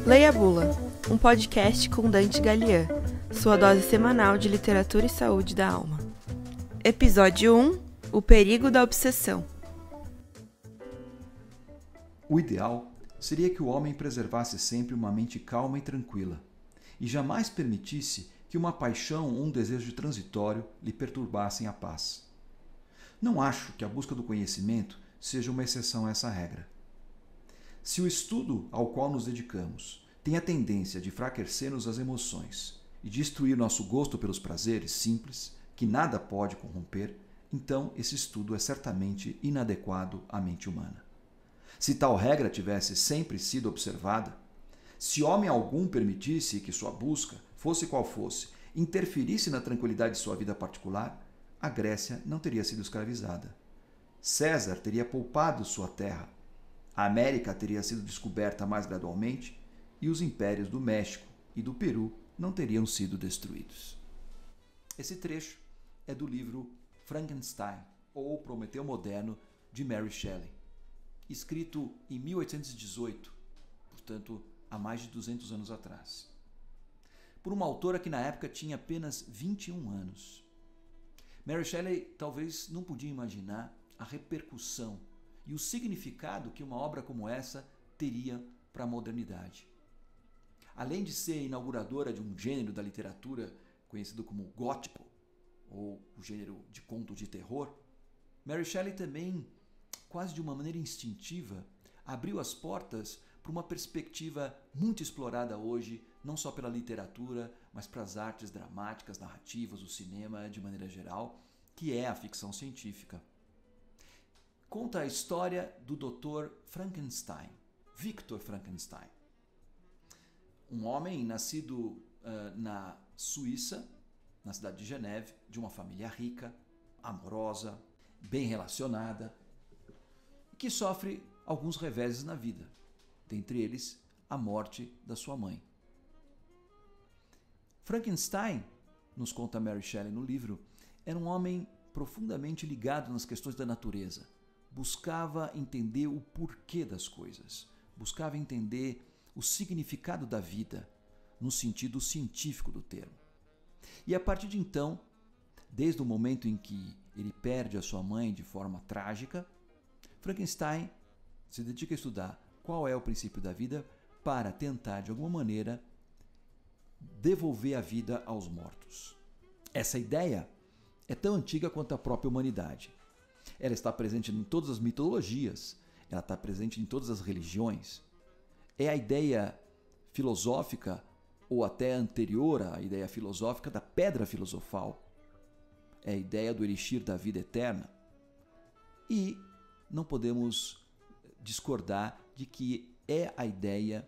Leia a Bula, um podcast com Dante Gallian, sua dose semanal de literatura e saúde da alma. Episódio 1: O perigo da obsessão. O ideal seria que o homem preservasse sempre uma mente calma e tranquila, e jamais permitisse que uma paixão ou um desejo transitório lhe perturbassem a paz. Não acho que a busca do conhecimento seja uma exceção a essa regra. Se o estudo ao qual nos dedicamos tem a tendência de enfraquecer-nos as emoções e destruir nosso gosto pelos prazeres simples, que nada pode corromper, então esse estudo é certamente inadequado à mente humana. Se tal regra tivesse sempre sido observada, se homem algum permitisse que sua busca, fosse qual fosse, interferisse na tranquilidade de sua vida particular, a Grécia não teria sido escravizada. César teria poupado sua terra, a América teria sido descoberta mais gradualmente e os impérios do México e do Peru não teriam sido destruídos. Esse trecho é do livro Frankenstein, ou Prometeu Moderno, de Mary Shelley, escrito em 1818, portanto, há mais de 200 anos atrás, por uma autora que na época tinha apenas 21 anos. Mary Shelley talvez não podia imaginar a repercussão e o significado que uma obra como essa teria para a modernidade. Além de ser inauguradora de um gênero da literatura conhecido como gótico, ou o gênero de conto de terror, Mary Shelley também, quase de uma maneira instintiva, abriu as portas para uma perspectiva muito explorada hoje, não só pela literatura, mas para as artes dramáticas, narrativas, o cinema de maneira geral, que é a ficção científica. Conta a história do Dr. Frankenstein, Victor Frankenstein. Um homem nascido na Suíça, na cidade de Geneve, de uma família rica, amorosa, bem relacionada, que sofre alguns reveses na vida, dentre eles a morte da sua mãe. Frankenstein, nos conta Mary Shelley no livro, era um homem profundamente ligado nas questões da natureza. Buscava entender o porquê das coisas, buscava entender o significado da vida, no sentido científico do termo. E a partir de então, desde o momento em que ele perde a sua mãe de forma trágica, Frankenstein se dedica a estudar qual é o princípio da vida para tentar, de alguma maneira, devolver a vida aos mortos. Essa ideia é tão antiga quanto a própria humanidade. Ela está presente em todas as mitologias, ela está presente em todas as religiões. É a ideia filosófica, ou até anterior à ideia filosófica, da pedra filosofal. É a ideia do elixir da vida eterna. E não podemos discordar de que é a ideia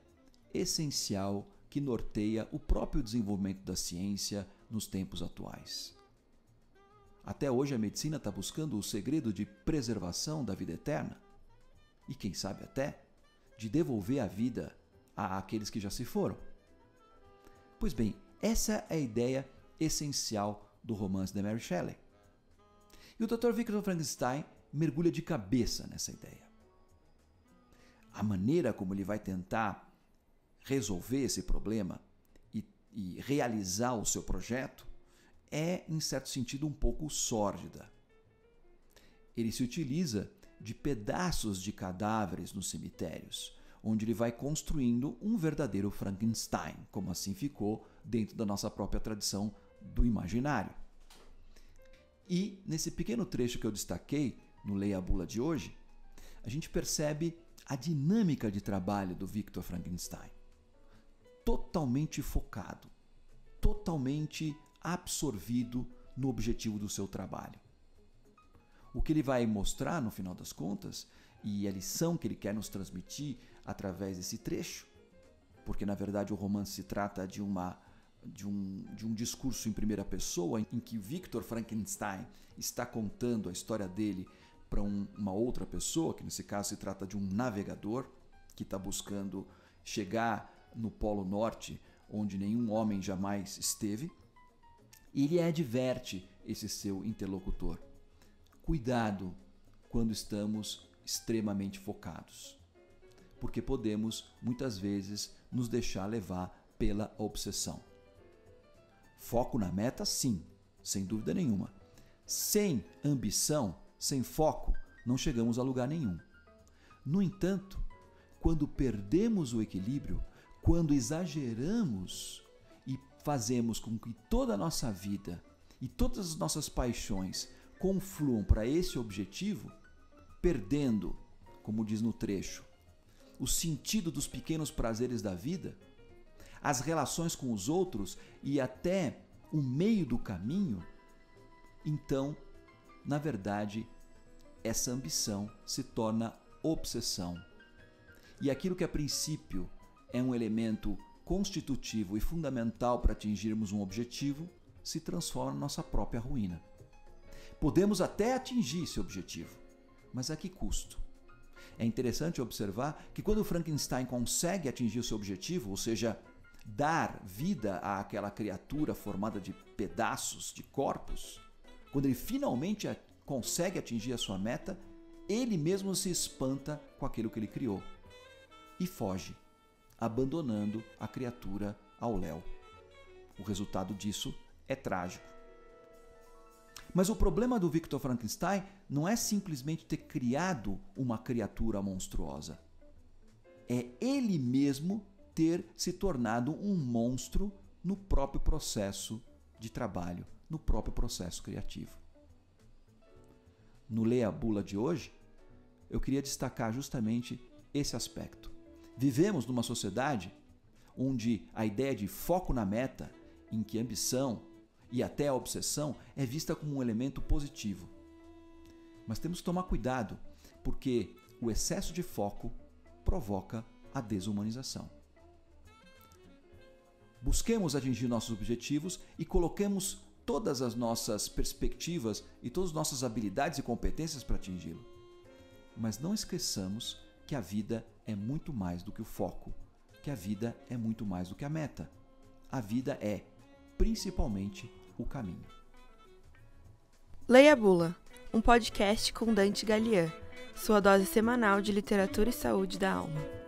essencial que norteia o próprio desenvolvimento da ciência nos tempos atuais. Até hoje a medicina está buscando o segredo de preservação da vida eterna e, quem sabe até, de devolver a vida àqueles que já se foram. Pois bem, essa é a ideia essencial do romance de Mary Shelley. E o Dr. Victor Frankenstein mergulha de cabeça nessa ideia. A maneira como ele vai tentar resolver esse problema e realizar o seu projeto é, em certo sentido, um pouco sórdida. Ele se utiliza de pedaços de cadáveres nos cemitérios, onde ele vai construindo um verdadeiro Frankenstein, como assim ficou dentro da nossa própria tradição do imaginário. E, nesse pequeno trecho que eu destaquei, no Leia a Bula de hoje, a gente percebe a dinâmica de trabalho do Victor Frankenstein. Totalmente focado, totalmente absorvido no objetivo do seu trabalho. O que ele vai mostrar, no final das contas, e a lição que ele quer nos transmitir através desse trecho, porque na verdade o romance se trata de um discurso em primeira pessoa, em que Victor Frankenstein está contando a história dele para uma outra pessoa, que nesse caso se trata de um navegador que está buscando chegar no Polo Norte, onde nenhum homem jamais esteve, e ele adverte esse seu interlocutor. Cuidado quando estamos extremamente focados. porque podemos, muitas vezes, nos deixar levar pela obsessão. Foco na meta, sim, sem dúvida nenhuma. Sem ambição, sem foco, não chegamos a lugar nenhum. No entanto, quando perdemos o equilíbrio, quando exageramos e fazemos com que toda a nossa vida e todas as nossas paixões confluam para esse objetivo, perdendo, como diz no trecho, o sentido dos pequenos prazeres da vida, as relações com os outros e até o meio do caminho, então, na verdade, essa ambição se torna obsessão. E aquilo que a princípio é um elemento constitutivo e fundamental para atingirmos um objetivo, se transforma na nossa própria ruína. Podemos até atingir esse objetivo, mas a que custo? É interessante observar que quando Frankenstein consegue atingir o seu objetivo, ou seja, dar vida àquela criatura formada de pedaços, de corpos, quando ele finalmente consegue atingir a sua meta, ele mesmo se espanta com aquilo que ele criou e foge, abandonando a criatura ao léu. O resultado disso é trágico. Mas o problema do Victor Frankenstein não é simplesmente ter criado uma criatura monstruosa. É ele mesmo ter se tornado um monstro no próprio processo de trabalho, no próprio processo criativo. No Leia a Bula de hoje, eu queria destacar justamente esse aspecto. Vivemos numa sociedade onde a ideia de foco na meta, em que a ambição e até a obsessão é vista como um elemento positivo. Mas temos que tomar cuidado, porque o excesso de foco provoca a desumanização. Busquemos atingir nossos objetivos e coloquemos todas as nossas perspectivas e todas as nossas habilidades e competências para atingi-lo. Mas não esqueçamos que a vida é muito mais do que o foco, que a vida é muito mais do que a meta. A vida é, principalmente, o caminho. Leia a Bula, um podcast com Dante Gallian, sua dose semanal de literatura e saúde da alma.